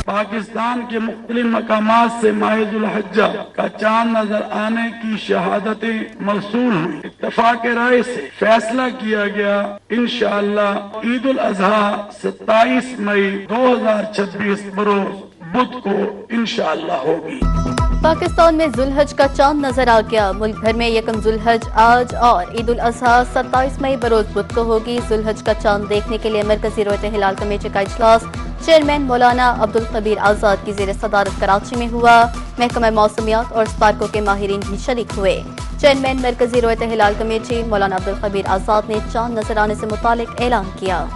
पाकिस्तान के मुख्तलिफ मकामात से माह जुल्हिज्जा का चांद नजर आने की शहादतें मौसूल हुई। इत्तफाक राय से फैसला किया गया इंशाअल्लाह ईद उल अजहा 27 मई 2026 बरोज बुध को इंशाअल्लाह होगी। पाकिस्तान में जुल्हज का चांद नजर आ गया। मुल्क भर में यकम जुल्हज आज और ईद उल अजहा 27 मई बरोज बुध को होगी। जुल्हज का चांद देखने के लिए मरकजी रोयत हिलाल कमेटी का इजलास चेयरमैन मौलाना अब्दुल कबीर आजाद की जेर सदारत कराची में हुआ। महकमा मौसमियात और स्पार्को के माहिरीन भी शरीक हुए। चेयरमैन मरकजी रोयत हिलाल कमेटी मौलाना अब्दुल कबीर आजाद ने चांद नजर आने से मुतालिक ऐलान किया।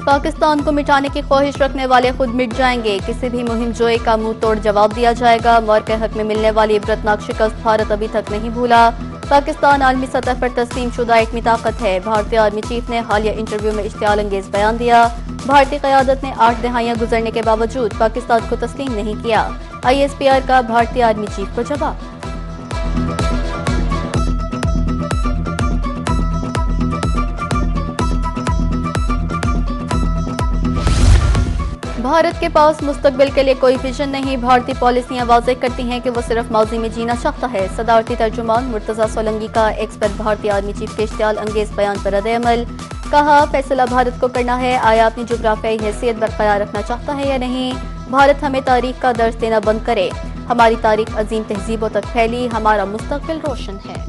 पाकिस्तान को मिटाने की ख्वाहिश रखने वाले खुद मिट जाएंगे। किसी भी मुहिम जोए का मुंह तोड़ जवाब दिया जाएगा। मौर के हक में मिलने वाली इबरतनाक शिकस्त भारत अभी तक नहीं भूला। पाकिस्तान आलमी सतह पर तस्लीम शुदा एक ताकत है। भारतीय आर्मी चीफ ने हालिया इंटरव्यू में इश्तियाल अंगेज बयान दिया। भारतीय क़यादत ने 8 दहाइयां गुजरने के बावजूद पाकिस्तान को तस्लीम नहीं किया। ISPR का भारतीय आर्मी चीफ को जवाब। भारत के पास मुस्तकबिल के लिए कोई विजन नहीं। भारतीय पॉलिसियां वाज़ेह करती हैं कि वो सिर्फ माजी में जीना चाहता है। सदारती तर्जुमान मुर्तजा सोलंकी का एक्स पर भारतीय आर्मी चीफ के इश्तियाल अंगेज बयान पर रद्द-ए-अमल। कहा, फैसला भारत को करना है, आया अपनी जोग्राफियाई हैसियत बरकरार रखना चाहता है या नहीं। भारत हमें तारीख का दर्स देना बंद करे। हमारी तारीख अजीम तहजीबों तक फैली, हमारा मुस्तकबिल रोशन है।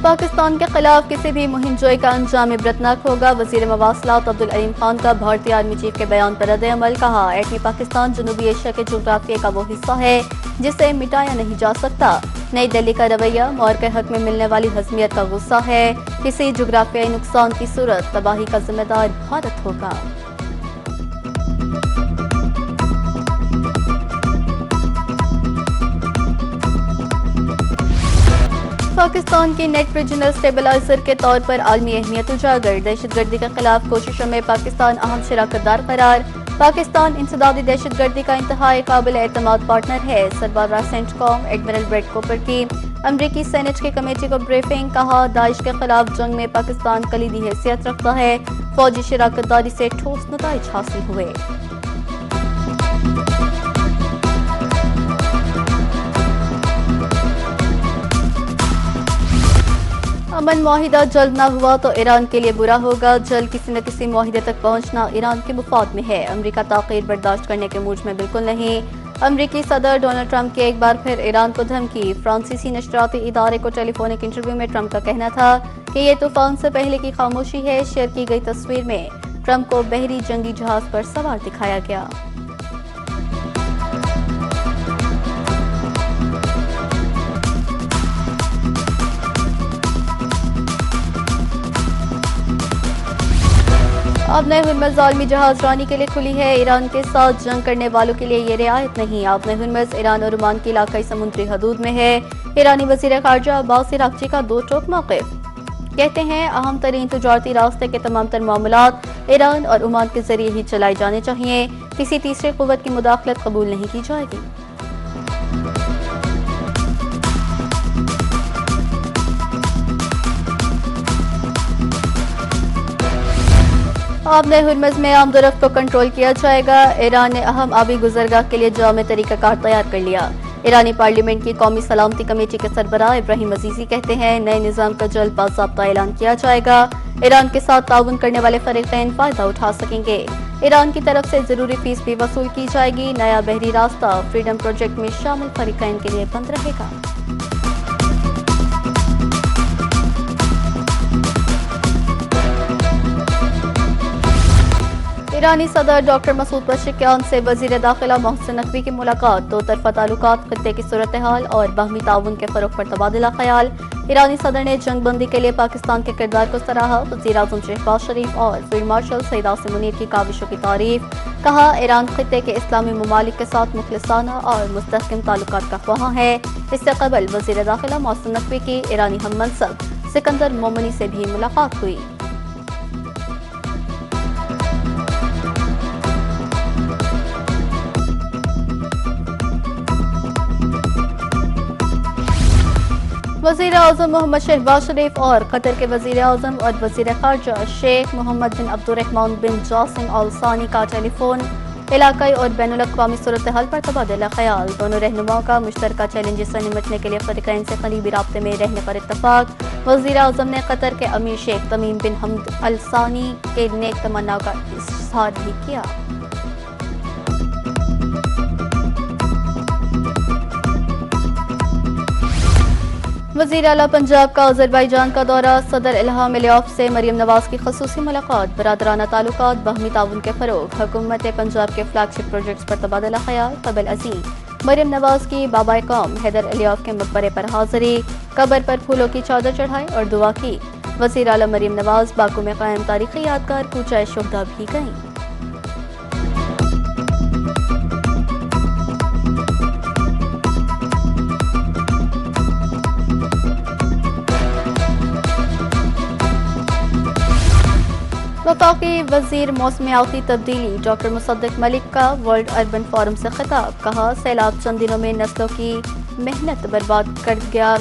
पाकिस्तान के खिलाफ किसी भी मुहिम जोई का अंजाम इबरतनाक होगा। वजीर मवासलात अब्दुल अलीम खान का भारतीय आर्मी चीफ के बयान पर रद्द-ए-अमल। कहा, एटमी पाकिस्तान जनूबी एशिया के जोग्राफिया का वो हिस्सा है जिसे मिटाया नहीं जा सकता। नई दिल्ली का रवैया मौर के हक में मिलने वाली हजमियत का गुस्सा है। किसी जोग्राफियाई नुकसान की सूरत तबाही का जिम्मेदार भारत होगा। पाकिस्तान की नेट रीजनल स्टेबलाइजर के तौर पर आलमी अहमियत उजागर। दहशतगर्दी के खिलाफ कोशिशों में पाकिस्तान अहम शराकतदार करार। पाकिस्तान इंसदादी दहशतगर्दी का इंतहाई काबिल एतमाद पार्टनर है। सरबराह सेंटकॉम एडमिरल ब्रेड कोपर की अमरीकी सेनेट की कमेटी को ब्रीफिंग। कहा, दाइश के खिलाफ जंग में पाकिस्तान कलीदी हैसियत रखता है। फौजी शराकतदारी से ठोस नताइज हासिल हुए। अमन मुआहिदा जल्द न हुआ तो ईरान के लिए बुरा होगा। जल्द किसी न किसी मुआहिदे तक पहुंचना ईरान के मुफाद में है। अमेरिका ताक़ीर बर्दाश्त करने के मूड में बिल्कुल नहीं। अमेरिकी सदर डोनाल्ड ट्रंप की एक बार फिर ईरान को धमकी। फ्रांसीसी नशरियाती इदारे को टेलीफोनिक इंटरव्यू में ट्रंप का कहना था कि ये तूफान से पहले की खामोशी है। शेयर की गई तस्वीर में ट्रंप को बहरी जंगी जहाज पर सवार दिखाया गया। अब नए हुर्मुज़ आलमी जहाज रानी के लिए खुली है। ईरान के साथ जंग करने वालों के लिए ये रियायत नहीं। अब नए हुर्मुज़ ईरान और ओमान की इलाकाई समुद्री हदूद में है। ईरानी वज़ीर ख़ारजा अब्बास अराग़ची का दो टोक मौक़िफ़। कहते हैं, अहम तरीन तजारती रास्ते के तमाम तर मामलात ईरान और ओमान के जरिए ही चलाए जाने चाहिए। किसी तीसरी क़ुव्वत की मुदाखलत कबूल नहीं की जाएगी। अब नए हुर्मुज़ में आमदोरफ्त को कंट्रोल किया जाएगा। ईरान ने अहम आबी गुजरगाह के लिए जामे तरीक़ाकार तैयार कर लिया। ईरानी पार्लियामेंट की कौमी सलामती कमेटी के सरबराह इब्राहिम अजीज़ी कहते हैं, नए निज़ाम का जल्द बाज़ाब्ता ऐलान किया जाएगा। ईरान के साथ ताउन करने वाले फ़रीक़ैन फ़ायदा उठा सकेंगे। ईरान की तरफ से ज़रूरी फीस भी वसूल की जाएगी। नया बहरी रास्ता फ्रीडम प्रोजेक्ट में शामिल फ़रीक़ैन के लिए बंद रहेगा। ईरानी सदर डॉक्टर मसूद पज़ेश्कियान से वज़ीर दाखिला मोहसिन नकवी की मुलाकात। दो तरफ़ा ताल्लुकात, खित्ते की सूरत हाल और बाहमी ताउन के फ़रोग़ पर तबादला ख्याल। ईरानी सदर ने जंग बंदी के लिए पाकिस्तान के किरदार को सराहा। वज़ीर आज़म शहबाज शरीफ और फील्ड मार्शल सईद आसिम मुनीर की काविशों की तारीफ। कहा, ईरान खित्ते के इस्लामी ममालिक के साथ मुखलिसाना और मुस्तहकम ताल्लुकात का ख्वाह है। इससे कबल वज़ीर दाखिला मोहसिन नकवी की ईरानी हम मनसब सिकंदर मोमनी से भी मुलाकात हुई। वज़ीर आज़म मोहम्मद शहबाज शरीफ और कतर के वज़ीर आज़म और वज़ीर ख़ारजा शेख मोहम्मद बिन अब्दुर्रहमान बिन जासिम अल सानी का टेलीफोन इलाकाई और बैनुल अक़वामी सूरत हाल पर तबादला ख्याल। दोनों रहनुमाओं का मुश्तरका चैलेंजेस से निमटने के लिए फ़रीक़ैन से करीबी राब्ते में रहने पर इत्तफ़ाक़। वज़ीर आज़म ने कतर के अमीर शेख तमीम बिन हमद अल सानी के नेक तमन्नाओं का इज़हार भी किया। वज़ीर आला पंजाब का अज़रबैजान का दौरा, सदर इल्हाम अलियफ से मरियम नवाज की ख़ुसूसी मुलाकात, बरादराना ताल्लुकात, बाहमी ताउन के फ़रोग़, हुकूमत पंजाब के फ्लैगशिप प्रोजेक्ट्स पर तबादला ख़याल। कबल अज़ीम मरियम नवाज की बाबाए कौम हैदर अलियफ के मकबरे पर हाज़िरी, कब्र पर फूलों की चादर चढ़ाई और दुआ की। वज़ीर आला मरियम नवाज बाकू में क़ायम तारीख़ी यादगार कूचा शुहदा भी गईं। वफाकी वज़ीर मौसमियाती तब्दीली डॉक्टर मुसद्दिक मलिक का वर्ल्ड अर्बन फोरम से खिताब, कहा सैलाब चंद दिनों में नस्लों की मेहनत बर्बाद कर गया।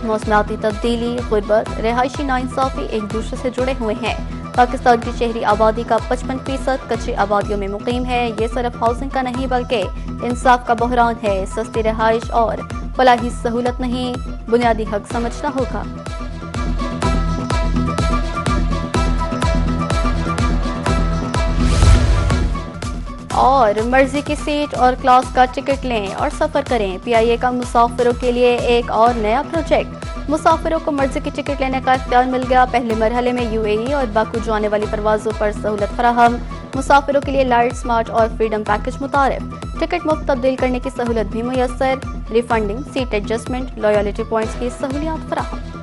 मौसमियाती तब्दीली, गुर्बत, रिहायशी नाइंसाफ़ी एक दूसरे से जुड़े हुए हैं। पाकिस्तान की शहरी आबादी का 55% कच्ची आबादियों में मुकीम है। ये सिर्फ हाउसिंग का नहीं बल्कि इंसाफ का बहरान है। सस्ती रिहाइश और फलाही सहूलत नहीं, बुनियादी हक समझना होगा। और मर्जी की सीट और क्लास का टिकट लें और सफ़र करें। PIA का मुसाफिरों के लिए एक और नया प्रोजेक्ट। मुसाफिरों को मर्जी की टिकट लेने का इख्तियार मिल गया। पहले मरहले में UAE और बाकू जाने वाली परवाज़ों पर सहूलत फराहम। मुसाफिरों के लिए लाइट, स्मार्ट और फ्रीडम पैकेज मुतारिफ। टिकट मुफ्त तब्दील करने की सहूलत भी मुयस्सर। Refunding, seat adjustment, loyalty points की सहूलियात फराहम।